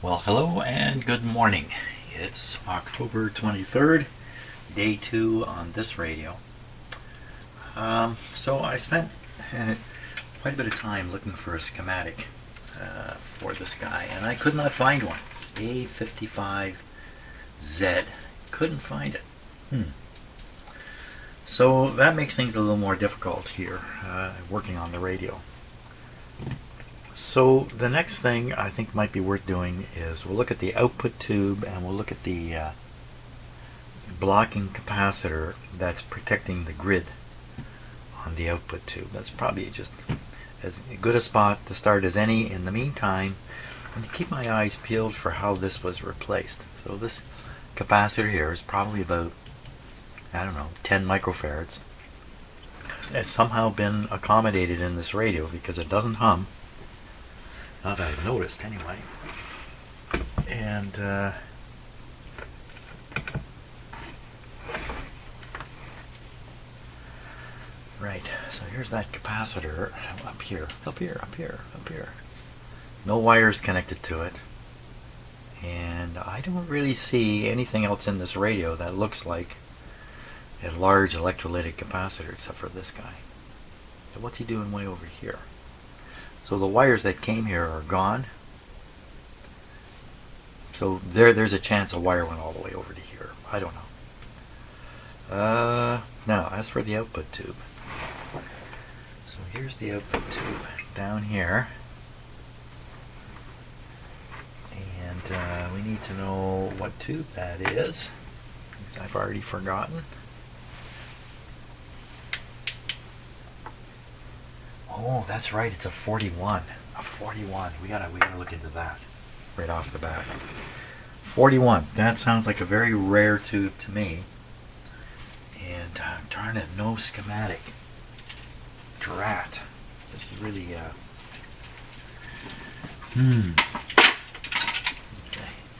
Well, hello and good morning. It's October 23rd, day 2 on this radio. So I spent quite a bit of time looking for a schematic for this guy, and I could not find one. A55Z. Couldn't find it. So that makes things a little more difficult here, working on the radio. So the next thing I think might be worth doing is we'll look at the output tube and we'll look at the blocking capacitor that's protecting the grid on the output tube. That's probably just as good a spot to start as any. In the meantime, I'm going to keep my eyes peeled for how this was replaced. So this capacitor here is probably about, I don't know, 10 microfarads. It's somehow been accommodated in this radio because it doesn't hum. Not that I've noticed, anyway. And right, so here's that capacitor up here. No wires connected to it. And I don't really see anything else in this radio that looks like a large electrolytic capacitor except for this guy. So what's he doing way over here? So the wires that came here are gone. So there's a chance a wire went all the way over to here. I don't know. Now, as for the output tube. So here's the output tube down here. And we need to know what tube that is, because I've already forgotten. Oh, that's right, it's a 41. A 41. We gotta look into that right off the bat. 41. That sounds like a very rare tube to me. And darn it, no schematic. Drat. This is really Okay,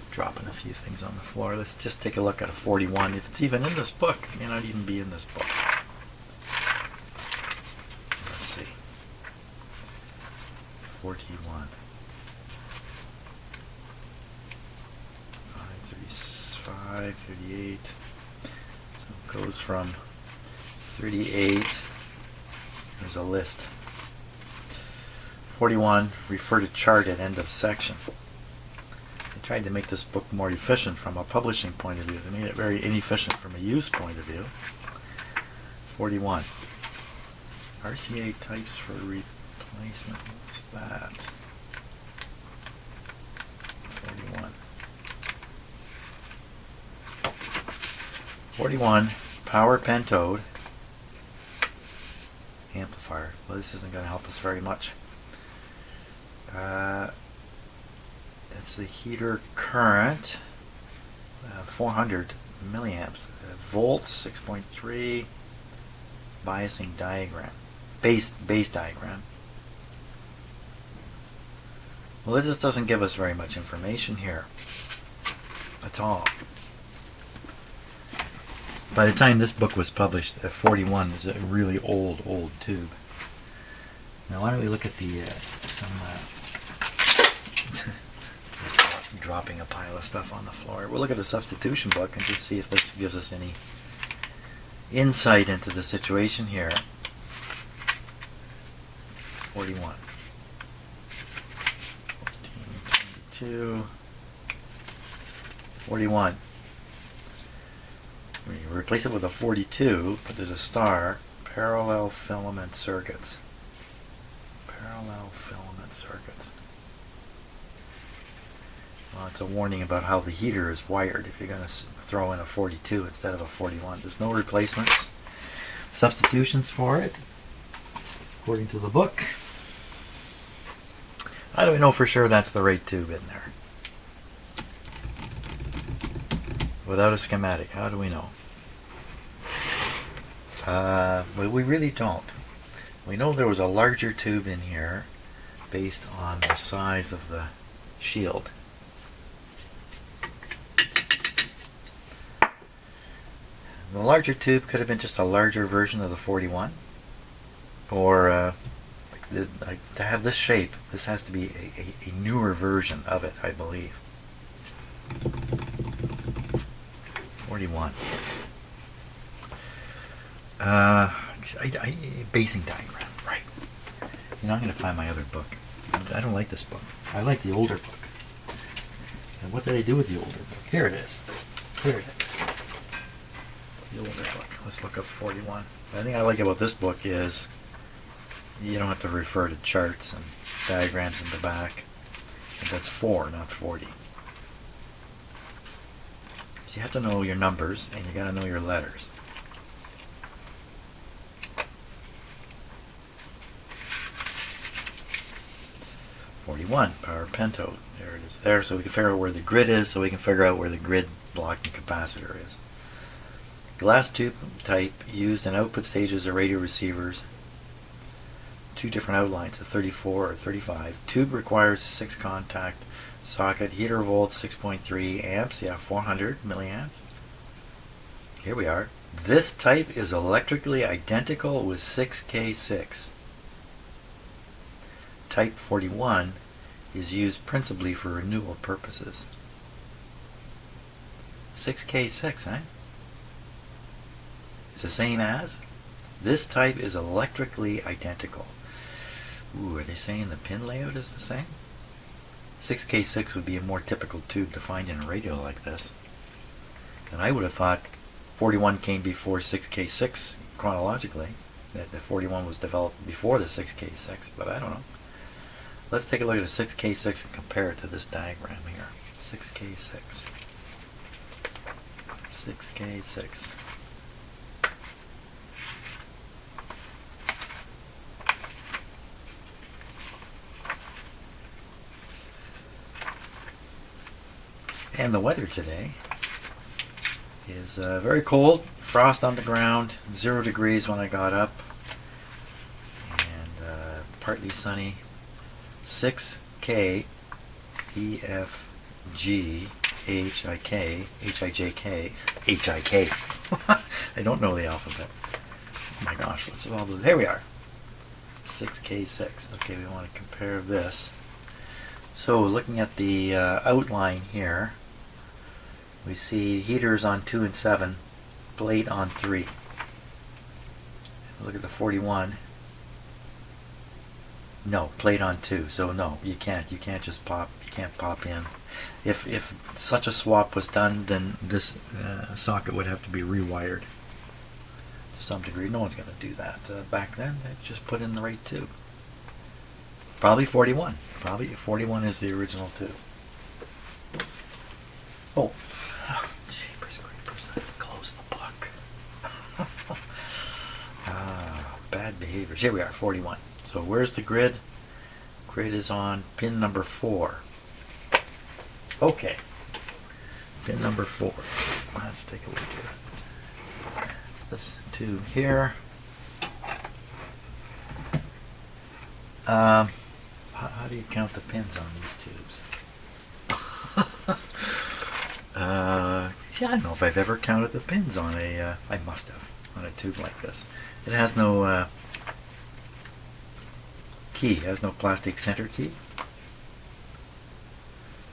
dropping a few things on the floor. Let's just take a look at a 41. If it's even in this book, it may not even be in this book. Let's see. 41. 5, 38. So it goes from 38. There's a list. 41, refer to chart at end of section. I tried to make this book more efficient from a publishing point of view. They made it very inefficient from a use point of view. 41. RCA types for replacement. What's that? 41. 41. Power pentode. Amplifier. Well, this isn't going to help us very much. It's the heater current. 400 milliamps. Volts, 6.3. Biasing diagram. Base diagram. Well, it just doesn't give us very much information here at all. By the time this book was published, 41 is a really old tube. Now why don't we look at the dropping a pile of stuff on the floor. We'll look at a substitution book and just see if this gives us any insight into the situation here. 41. 14, 22. 41. We replace it with a 42, but there's a star. Parallel filament circuits. Parallel filament circuits. Well, it's a warning about how the heater is wired if you're going to throw in a 42 instead of a 41. There's no replacements. Substitutions for it, according to the book. How do we know for sure that's the right tube in there? Without a schematic, how do we know? Well, we really don't. We know there was a larger tube in here based on the size of the shield. The larger tube could have been just a larger version of the 41, or to have this shape, this has to be a newer version of it, I believe. 41. Basing diagram, right. You know, I'm going to find my other book. I don't like this book. I like the older book. And what did I do with the older book? Here it is. Here it is. The older book. Let's look up 41. The thing I like about this book is you don't have to refer to charts and diagrams in the back. And that's 4, not 40. So you have to know your numbers and you got to know your letters. Power pentode. There it is there. So we can figure out where the grid is, so we can figure out where the grid blocking capacitor is. Glass tube type used in output stages of radio receivers. 2 different outlines, a 34 or 35. Tube requires 6 contact socket. Heater volt 6.3 amps. Yeah, 400 milliamps. Here we are. This type is electrically identical with 6K6. Type 41 is used principally for renewal purposes. 6K6, eh? It's the same as? This type is electrically identical. Ooh, are they saying the pin layout is the same? 6K6 would be a more typical tube to find in a radio like this. And I would have thought 41 came before 6K6 chronologically. That the 41 was developed before the 6K6, but I don't know. Let's take a look at a 6K6 and compare it to this diagram here. 6K6. 6K6. And the weather today is very cold, frost on the ground, 0 degrees when I got up, and partly sunny. 6K EFG HIK HIJK HIK. I don't know the alphabet. Oh my gosh, what's it all do? Here we are. 6K6. Okay, we want to compare this. So looking at the outline here, we see heaters on 2 and 7, plate on 3. Look at the 41. No, plate on 2. So no, you can't just pop. You can't pop in. If such a swap was done, then this socket would have to be rewired to some degree. No one's going to do that. Back then, they just put in the right tube. Probably 41. Probably 41 is the original tube. Oh, jeepers creepers! I have to close the book. Bad behaviors. Here we are, 41. So where's the grid? Grid is on pin number 4. Okay. Pin number 4. Let's take a look here. It's this tube here. How do you count the pins on these tubes? Yeah, I don't know if I've ever counted the pins on a, I must have, on a tube like this. It has no key, it has no plastic center key.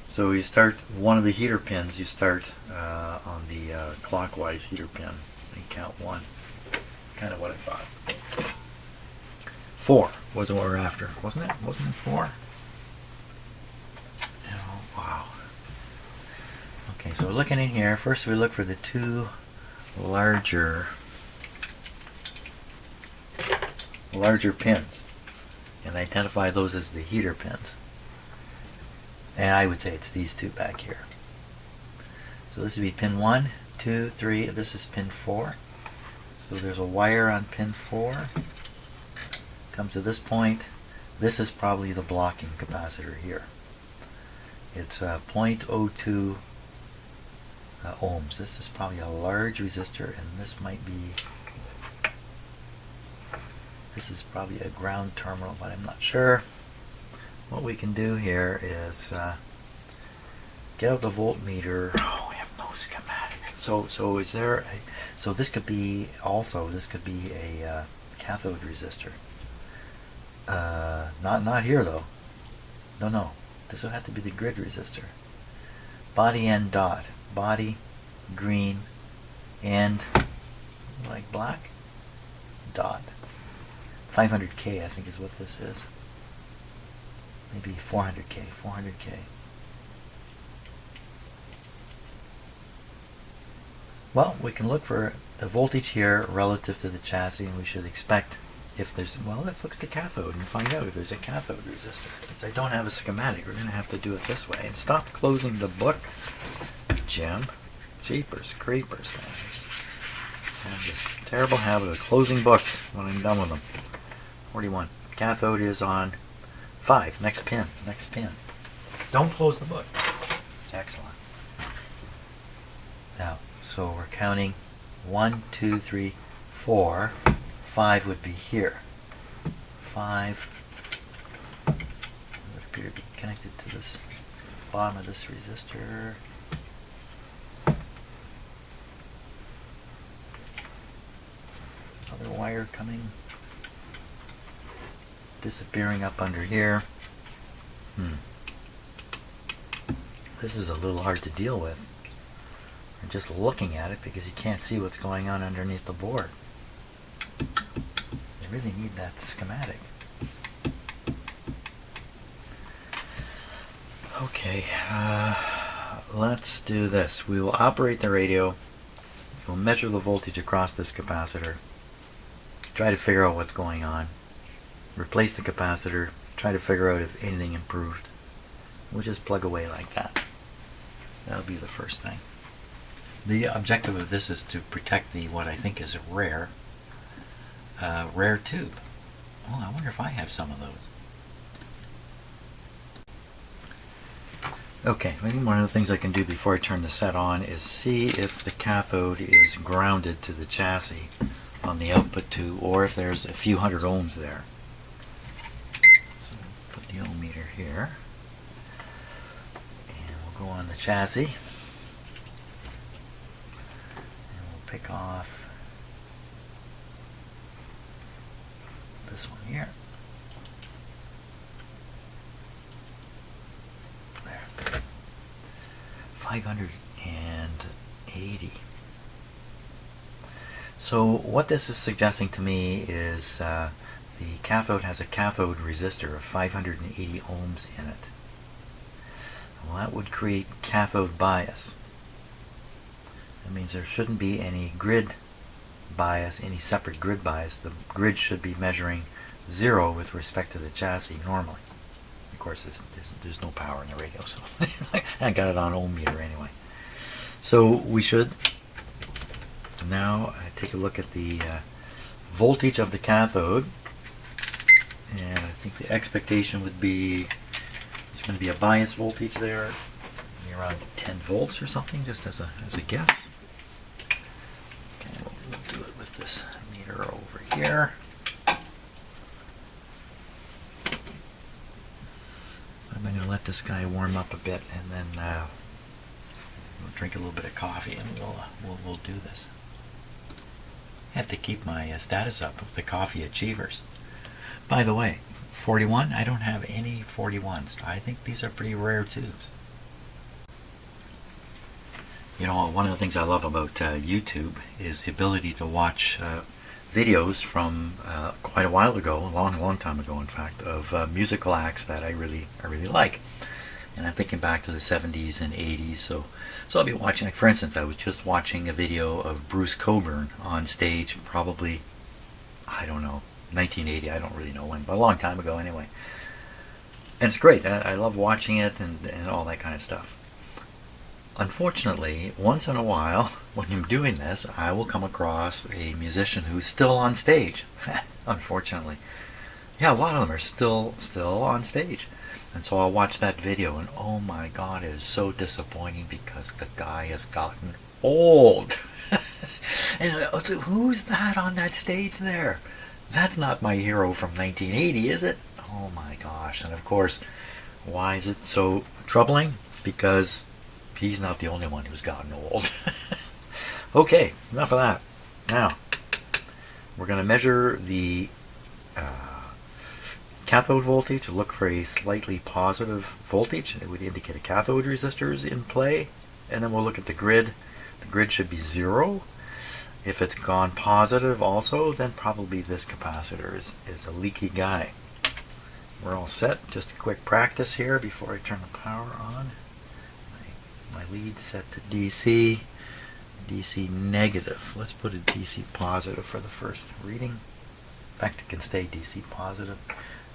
So you start one of the heater pins, you start on the clockwise heater pin and count 1. Kind of what I thought. 4 was what we're after, wasn't it? Wasn't it 4? Oh, wow. Okay, so we're looking in here. First we look for the 2 larger pins and identify those as the heater pins. And I would say it's these 2 back here. So this would be pin 1, 2, 3, this is pin 4. So there's a wire on pin 4. Comes to this point. This is probably the blocking capacitor here. It's 0.02 ohms. This is probably a large resistor, and this might be, this is probably a ground terminal, but I'm not sure. What we can do here is get out the voltmeter. Oh, we have no schematic. So is there a, so this could be also, this could be a cathode resistor. Not here though. No. This will have to be the grid resistor. Body N dot. Body, green, and like black dot. 500K I think is what this is. Maybe 400K. Well, we can look for the voltage here relative to the chassis, and we should expect if there's, well, let's look at the cathode and find out if there's a cathode resistor. Since I don't have a schematic, we're going to have to do it this way. And stop closing the book, Jim. Jeepers creepers, man. I just have this terrible habit of closing books when I'm done with them. 41. Cathode is on 5. Next pin. Don't close the book. Excellent. Now, so we're counting 1, 2, 3, 4. 5 would be here. 5 would appear to be connected to this bottom of this resistor. Other wire coming, disappearing up under here. This is a little hard to deal with. I'm just looking at it because you can't see what's going on underneath the board. You really need that schematic. Okay, let's do this. We will operate the radio. We'll measure the voltage across this capacitor. Try to figure out what's going on. Replace the capacitor. Try to figure out if anything improved. We'll just plug away like that. That'll be the first thing. The objective of this is to protect the what I think is a rare tube. Oh, I wonder if I have some of those. Okay, I think one of the things I can do before I turn the set on is see if the cathode is grounded to the chassis on the output tube, or if there's a few hundred ohms there. So put the ohm meter here, and we'll go on the chassis, and we'll pick off this one here. There. 580. So what this is suggesting to me is the cathode has a cathode resistor of 580 ohms in it. Well, that would create cathode bias. That means there shouldn't be any grid bias, any separate grid bias. The grid should be measuring 0 with respect to the chassis normally. Of course, there's no power in the radio, so I got it on ohm meter anyway. So we should now take a look at the voltage of the cathode, and I think the expectation would be there's going to be a bias voltage there, maybe around 10 volts or something, just as a guess. Okay, we'll do it with this meter over here. I'm going to let this guy warm up a bit, and then we'll drink a little bit of coffee, and we'll do this. I have to keep my status up with the coffee achievers. By the way, 41, I don't have any 41s. I think these are pretty rare tubes. You know, one of the things I love about YouTube is the ability to watch videos from quite a while ago, a long time ago in fact, of musical acts that I really like. And I'm thinking back to the 70s and 80s, so I'll be watching, like for instance, I was just watching a video of Bruce Cockburn on stage, probably, I don't know, 1980, I don't really know when, but a long time ago anyway. And it's great, I love watching it and all that kind of stuff. Unfortunately, once in a while, when I'm doing this, I will come across a musician who's still on stage. Unfortunately. Yeah, a lot of them are still on stage. And so I'll watch that video and oh my god, it is so disappointing because the guy has gotten old. And who's that on that stage there? That's not my hero from 1980, is it? Oh my gosh. And of course, why is it so troubling? Because he's not the only one who's gotten old. Okay, enough of that. Now, we're going to measure the cathode voltage, look for a slightly positive voltage. It would indicate a cathode resistor is in play. And then we'll look at the grid. The grid should be 0. If it's gone positive also, then probably this capacitor is a leaky guy. We're all set. Just a quick practice here before I turn the power on. My lead set to DC. DC negative. Let's put a DC positive for the first reading. In fact, it can stay DC positive.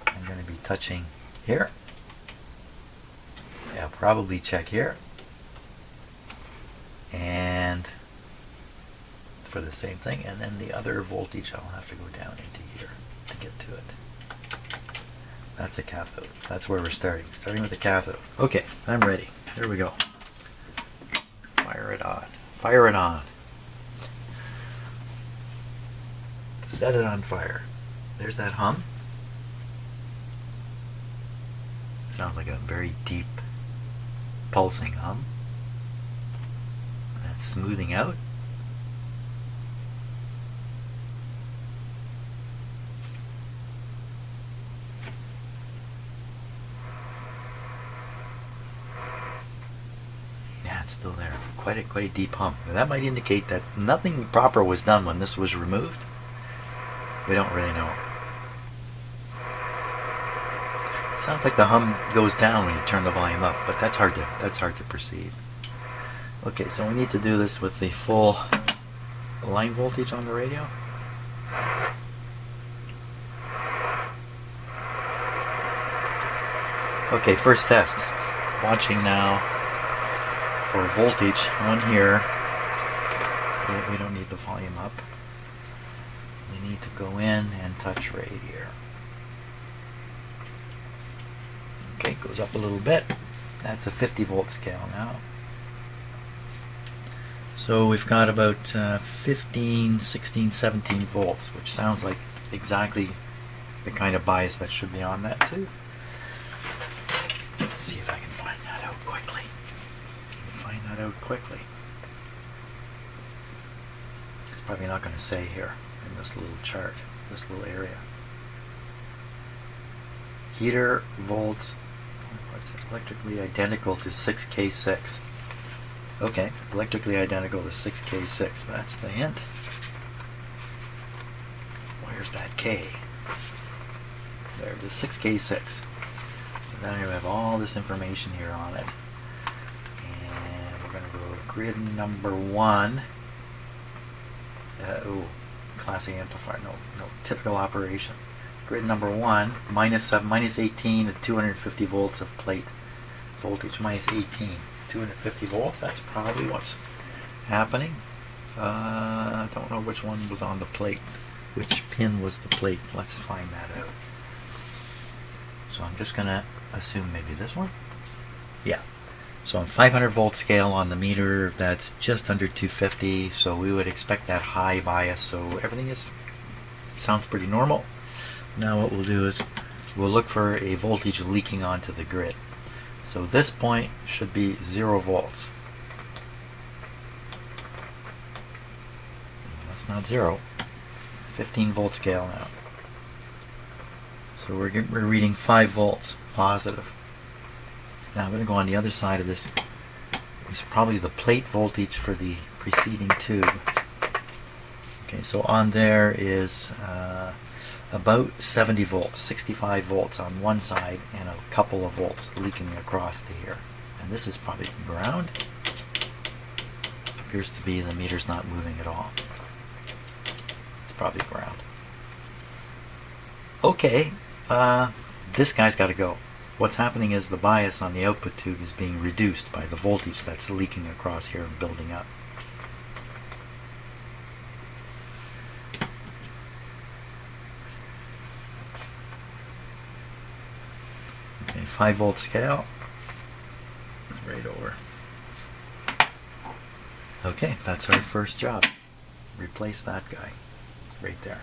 I'm going to be touching here. Yeah, probably check here. And for the same thing. And then the other voltage, I'll have to go down into here to get to it. That's a cathode. That's where we're starting. Starting with the cathode. Okay, I'm ready. Here we go. Fire it on. Fire it on. Set it on fire. There's that hum. Sounds like a very deep pulsing hum. That's smoothing out. It's still there. Quite a deep hum. That might indicate that nothing proper was done when this was removed. We don't really know. Sounds like the hum goes down when you turn the volume up, but that's hard to perceive. Okay, so we need to do this with the full line voltage on the radio. Okay, first test. Watching now for voltage on here. We don't need the volume up. We need to go in and touch right here. Okay, goes up a little bit. That's a 50 volt scale now. So we've got about 15, 16, 17 volts, which sounds like exactly the kind of bias that should be on that too. Let's see if I can find that out quickly. It's probably not going to say here in this little chart, this little area. Heater volts electrically identical to 6K6. Okay, electrically identical to 6K6. That's the hint. Where's that K? There it is, 6K6. So now you have all this information here on it. And we're going to go grid number 1. Class A amplifier. No, typical operation. Grid number 1, minus 18 at 250 volts of plate voltage. Minus 18, 250 volts. That's probably what's happening. I don't know which one was on the plate. Which pin was the plate? Let's find that out. So I'm just going to assume maybe this one. Yeah. So on 500 volt scale on the meter, that's just under 250. So we would expect that high bias. So everything sounds pretty normal. Now what we'll do is we'll look for a voltage leaking onto the grid. So this point should be 0 volts. That's not 0. 15 volt scale now. So we're reading 5 volts positive. Now I'm going to go on the other side of this. It's probably the plate voltage for the preceding tube. Okay, so on there is about 70 volts, 65 volts on one side, and a couple of volts leaking across to here. And this is probably ground. Appears to be the meter's not moving at all. It's probably ground. Okay, this guy's got to go. What's happening is the bias on the output tube is being reduced by the voltage that's leaking across here and building up. Okay, 5 volt scale. Right over. Okay, that's our first job. Replace that guy. Right there.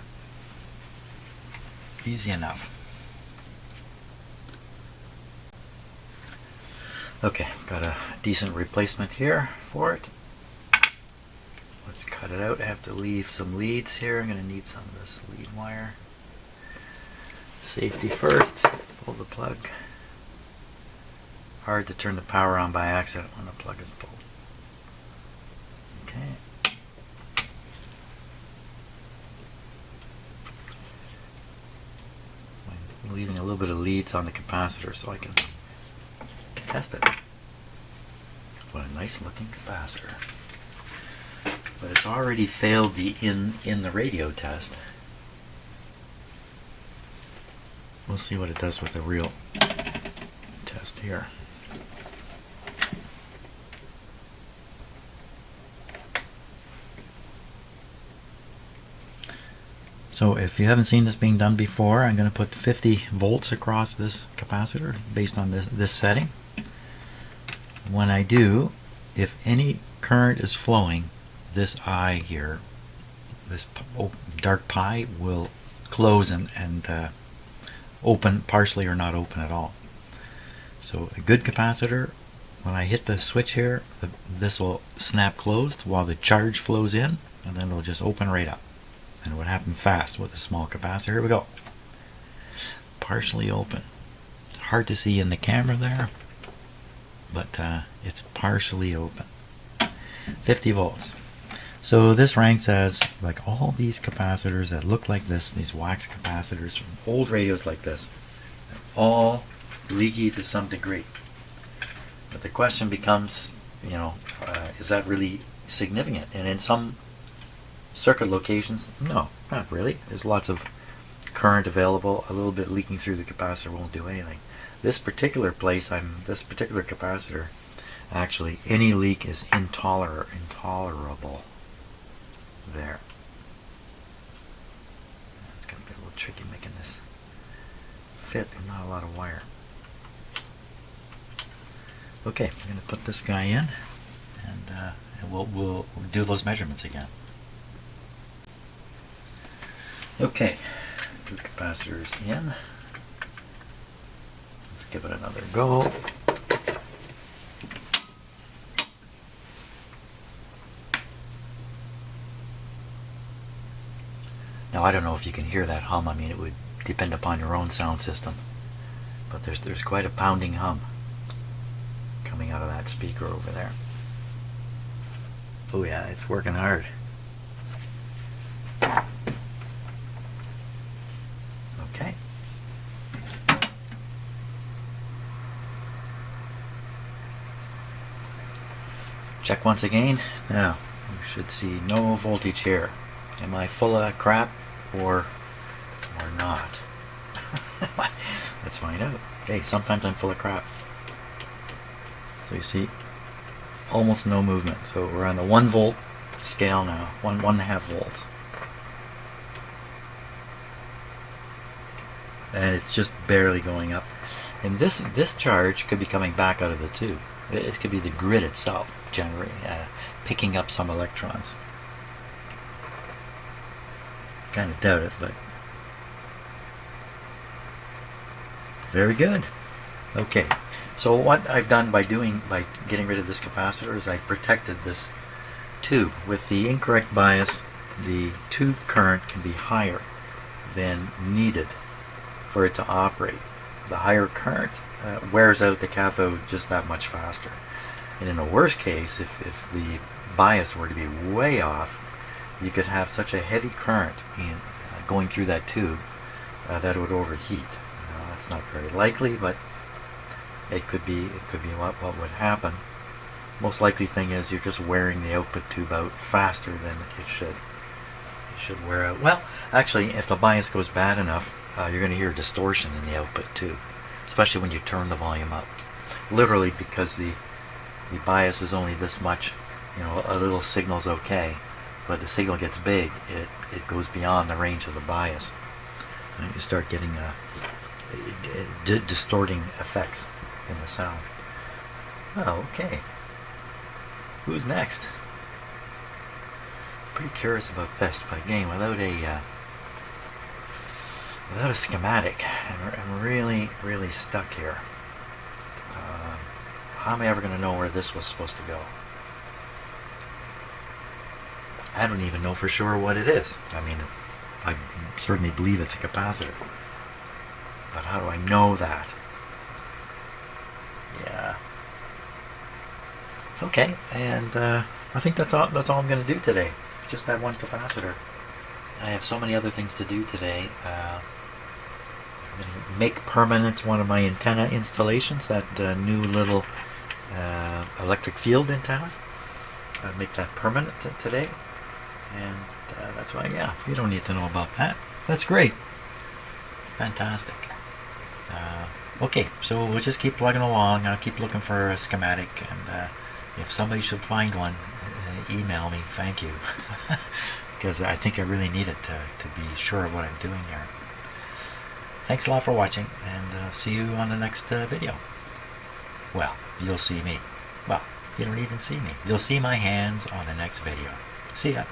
Easy enough. Okay, got a decent replacement here for it. Let's cut it out. I have to leave some leads here. I'm going to need some of this lead wire. Safety first. Pull the plug. Hard to turn the power on by accident when the plug is pulled. Okay. leaving a little bit of leads on the capacitor so I can test it. What a nice looking capacitor. But it's already failed the in the radio test. We'll see what it does with the real test here. So if you haven't seen this being done before, I'm going to put 50 volts across this capacitor based on this setting. When I do, if any current is flowing, this eye here, this dark pi, will close and open partially or not open at all. So a good capacitor, when I hit the switch here, this will snap closed while the charge flows in, and then it'll just open right up. And it would happen fast with a small capacitor. Here we go. Partially open. Hard to see in the camera there, but it's partially open. 50 volts. So this ranks as, like all these capacitors that look like this, these wax capacitors from old radios like this, all leaky to some degree. But the question becomes, you know, is that really significant? And in some circuit locations, no, not really. There's lots of current available. A little bit leaking through the capacitor won't do anything. This particular place, this particular capacitor, actually any leak is intolerable. There. It's going to be a little tricky making this fit and not a lot of wire. Okay, I'm going to put this guy in, and we'll do those measurements again. Okay, two capacitors in. Let's give it another go. Now I don't know if you can hear that hum. I mean, it would depend upon your own sound system, but there's quite a pounding hum coming out of that speaker over there. Oh yeah, it's working hard. Okay. Check once again. Now, you should see no voltage here. Am I full of crap or not? Let's find out. Okay, sometimes I'm full of crap. So you see, almost no movement. So we're on the 1 volt scale now, 1.5 volts. And it's just barely going up. And this charge could be coming back out of the tube. It could be the grid itself generating, picking up some electrons. Kind of doubt it, but very good. Okay, so what I've done by getting rid of this capacitor is I've protected this tube. With the incorrect bias, the tube current can be higher than needed for it to operate. The higher current wears out the cathode just that much faster. And in the worst case, if the bias were to be way off, you could have such a heavy current going through that tube that it would overheat. That's not very likely, but it could be what would happen. Most likely thing is you're just wearing the output tube out faster than it should. It should wear out. Well, actually, if the bias goes bad enough, you're going to hear distortion in the output tube, especially when you turn the volume up. Literally, because the bias is only this much. You know, a little signal's okay. But the signal gets big, it goes beyond the range of the bias. And you start getting distorting effects in the sound. Oh, okay. Who's next? Pretty curious about this, but again, without a schematic, I'm really stuck here. How am I ever going to know where this was supposed to go? I don't even know for sure what it is. I mean, I certainly believe it's a capacitor. But how do I know that? Yeah. Okay, and I think that's all I'm going to do today. Just that one capacitor. I have so many other things to do today. make permanent one of my antenna installations, that new little electric field antenna. I'll make that permanent today, and that's why, yeah, you don't need to know about that. That's great. Fantastic. Okay, so we'll just keep plugging along. I'll keep looking for a schematic, and if somebody should find one, email me. Thank you. Because I think I really need it to be sure of what I'm doing here. Thanks a lot for watching, and see you on the next video. Well, you'll see me. Well, you don't even see me. You'll see my hands on the next video. See ya.